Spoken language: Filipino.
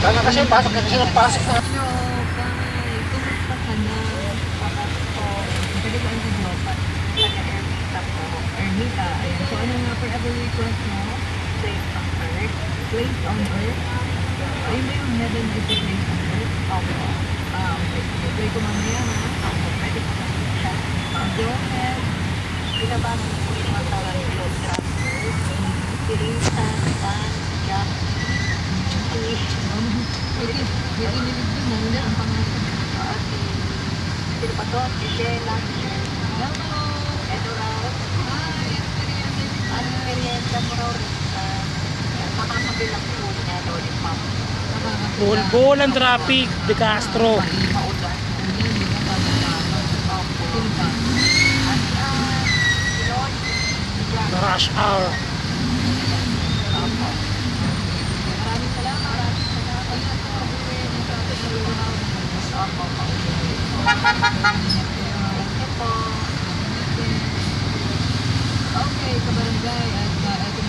Kaya kasi pasok na kasi ng pasok na. Hello, bye. Kumusta ka na? Po, pwede ba ang video? Taga-Ermita po. Ermita, ayan. So, ano nga forever request mo? Place on Earth. Place on earth? Ayun ba yung heaven is a place on earth? Opo. Okay. Sige, play ko mamaya, ha? Opo, pwede po naman siya. Go ahead. Binabago ko po yung mga tawag ng travelers. Pirita, Tan, Jack, May kinilig din mo na ang pangalan. sino pa to? Si Sheila, Hello! Edorao, Hi! at Merienda mo raw rin sa makakabilang po niya, Lollipop. Bulbul ang traffic, De Castro. Maulan. Ayan, di ba? Pagkakaman. Opo. Sino pa? At Lord, Jack. Rush hour. Opo. Maraming salamat. Maraming salamat. Ingat po kabuwi ng traffic na lumaw. Opo, Thank you po. Okay, kabarangay, at ito